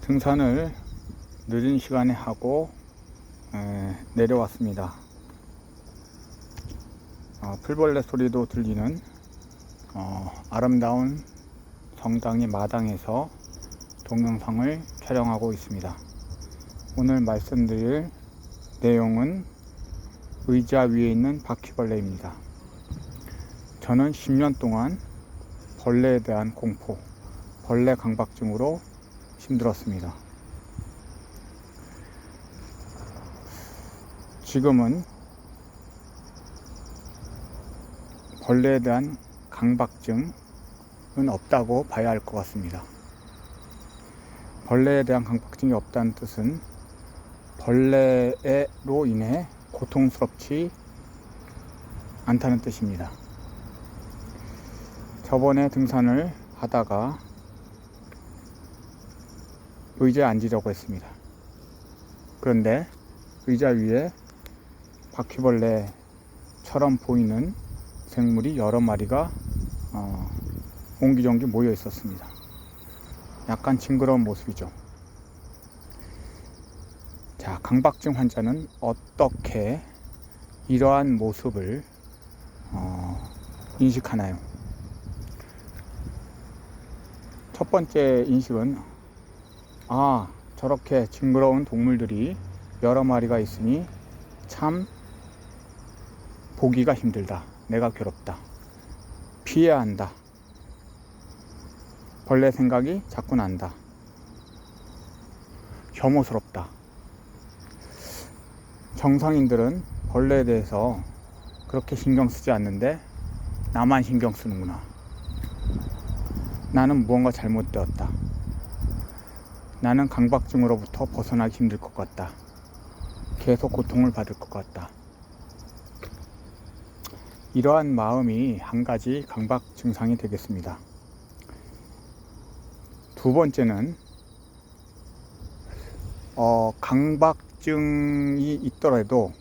등산을 늦은 시간에 하고 내려왔습니다. 풀벌레 소리도 들리는 아름다운 성당의 마당에서 동영상을 촬영하고 있습니다. 오늘 말씀드릴 내용은 의자 위에 있는 바퀴벌레입니다. 저는 10년 동안 벌레에 대한 공포, 벌레 강박증으로 힘들었습니다. 지금은 벌레에 대한 강박증은 없다고 봐야 할 것 같습니다. 벌레에 대한 강박증이 없다는 뜻은 벌레로 인해 고통스럽지 않다는 뜻입니다. 저번에 등산을 하다가 의자에 앉으려고 했습니다. 그런데 의자 위에 바퀴벌레처럼 보이는 생물이 여러 마리가 옹기종기 모여 있었습니다. 약간 징그러운 모습이죠. 자, 강박증 환자는 어떻게 이러한 모습을 인식하나요? 첫 번째 인식은 저렇게 징그러운 동물들이 여러 마리가 있으니 참 보기가 힘들다. 내가 괴롭다. 피해야 한다. 벌레 생각이 자꾸 난다. 혐오스럽다. 정상인들은 벌레에 대해서 그렇게 신경 쓰지 않는데 나만 신경 쓰는구나. 나는 무언가 잘못되었다. 나는 강박증으로부터 벗어나기 힘들 것 같다. 계속 고통을 받을 것 같다. 이러한 마음이 한 가지 강박 증상이 되겠습니다. 두 번째는 강박증이 있더라도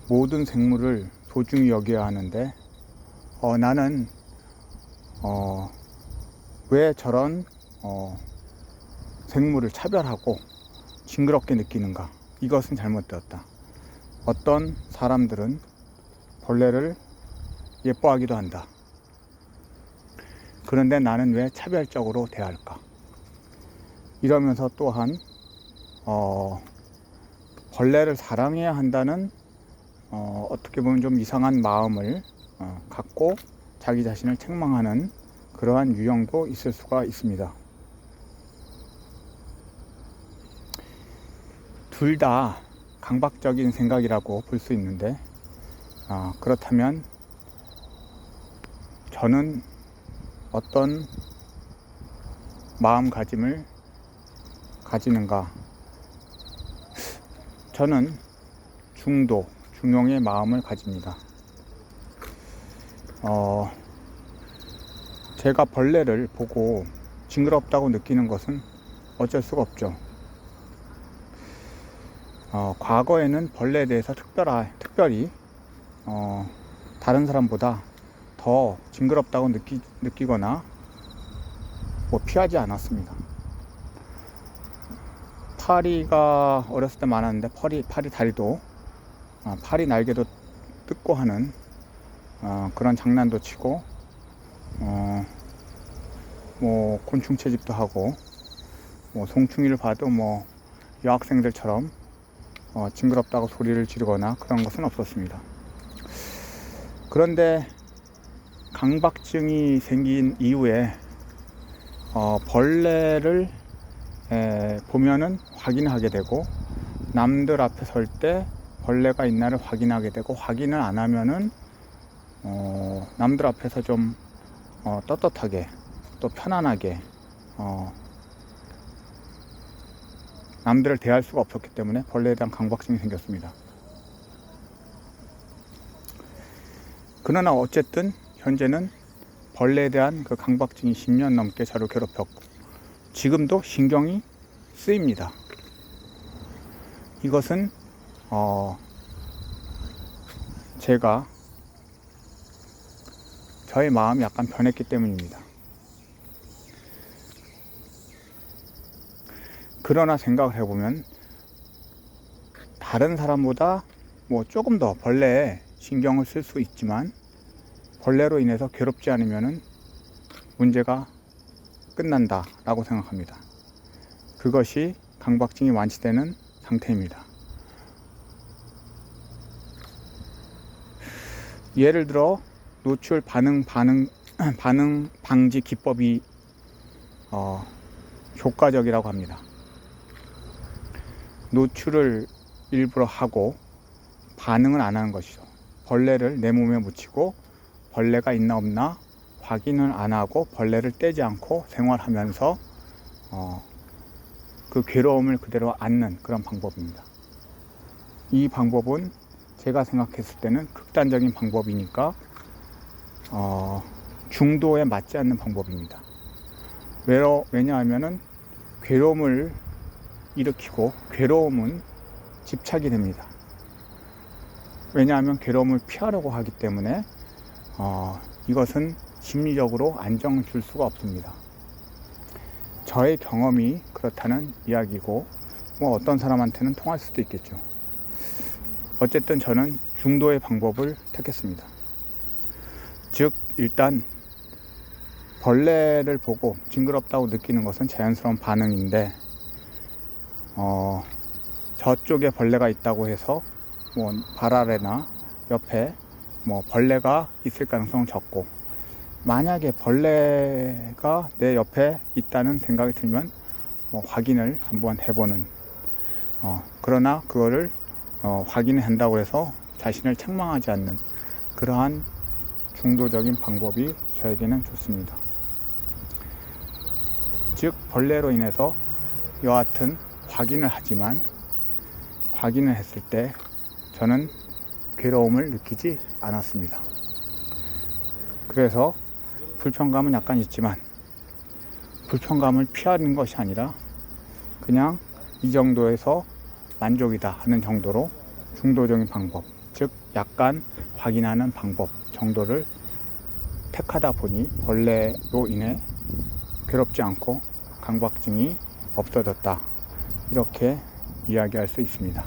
모든 생물을 소중히 여겨야 하는데 나는 왜 저런 생물을 차별하고 징그럽게 느끼는가? 이것은 잘못되었다. 어떤 사람들은 벌레를 예뻐하기도 한다. 그런데 나는 왜 차별적으로 대할까? 이러면서 또한 벌레를 사랑해야 한다는 어떻게 보면 좀 이상한 마음을 갖고 자기 자신을 책망하는 그러한 유형도 있을 수가 있습니다. 둘 다 강박적인 생각이라고 볼 수 있는데 그렇다면 저는 어떤 마음가짐을 가지는가? 저는 중용의 마음을 가집니다. 제가 벌레를 보고 징그럽다고 느끼는 것은 어쩔 수가 없죠. 과거에는 벌레에 대해서 특별히 다른 사람보다 더 징그럽다고 느끼거나 피하지 않았습니다. 파리가 어렸을 때 많았는데 파리 다리도 파리 날개도 뜯고 하는 그런 장난도 치고 곤충 채집도 하고 송충이를 봐도 여학생들처럼 징그럽다고 소리를 지르거나 그런 것은 없었습니다. 그런데 강박증이 생긴 이후에 벌레를 보면은 확인하게 되고 남들 앞에 설 때 벌레가 있나를 확인하게 되고 확인을 안 하면은 남들 앞에서 좀 떳떳하게 또 편안하게 남들을 대할 수가 없었기 때문에 벌레에 대한 강박증이 생겼습니다. 그러나 어쨌든 현재는 벌레에 대한 그 강박증이 10년 넘게 저를 괴롭혔고 지금도 신경이 쓰입니다. 이것은 제가 저의 마음이 약간 변했기 때문입니다. 그러나 생각을 해보면 다른 사람보다 뭐 조금 더 벌레에 신경을 쓸 수 있지만 벌레로 인해서 괴롭지 않으면 문제가 끝난다 라고 생각합니다. 그것이 강박증이 완치되는 상태입니다. 예를 들어 노출 반응 방지 기법이 효과적이라고 합니다. 노출을 일부러 하고 반응을 안 하는 것이죠. 벌레를 내 몸에 묻히고 벌레가 있나 없나 확인을 안 하고 벌레를 떼지 않고 생활하면서 그 괴로움을 그대로 안는 그런 방법입니다. 이 방법은 제가 생각했을 때는 극단적인 방법이니까 중도에 맞지 않는 방법입니다. 왜냐하면 괴로움을 일으키고 괴로움은 집착이 됩니다. 왜냐하면 괴로움을 피하려고 하기 때문에 이것은 심리적으로 안정을 줄 수가 없습니다. 저의 경험이 그렇다는 이야기고 뭐 어떤 사람한테는 통할 수도 있겠죠. 어쨌든 저는 중도의 방법을 택했습니다. 즉 일단 벌레를 보고 징그럽다고 느끼는 것은 자연스러운 반응인데 저쪽에 벌레가 있다고 해서 뭐 발 아래나 옆에 뭐 벌레가 있을 가능성은 적고, 만약에 벌레가 내 옆에 있다는 생각이 들면 뭐 확인을 한번 해보는 그러나 그거를 확인을 한다고 해서 자신을 책망하지 않는 그러한 중도적인 방법이 저에게는 좋습니다. 즉 벌레로 인해서 여하튼 확인을 하지만 확인을 했을 때 저는 괴로움을 느끼지 않았습니다. 그래서 불편감은 약간 있지만 불편감을 피하는 것이 아니라 그냥 이 정도에서 만족이다 하는 정도로 중도적인 방법, 즉 약간 확인하는 방법 정도를 택하다 보니 벌레로 인해 괴롭지 않고 강박증이 없어졌다, 이렇게 이야기할 수 있습니다.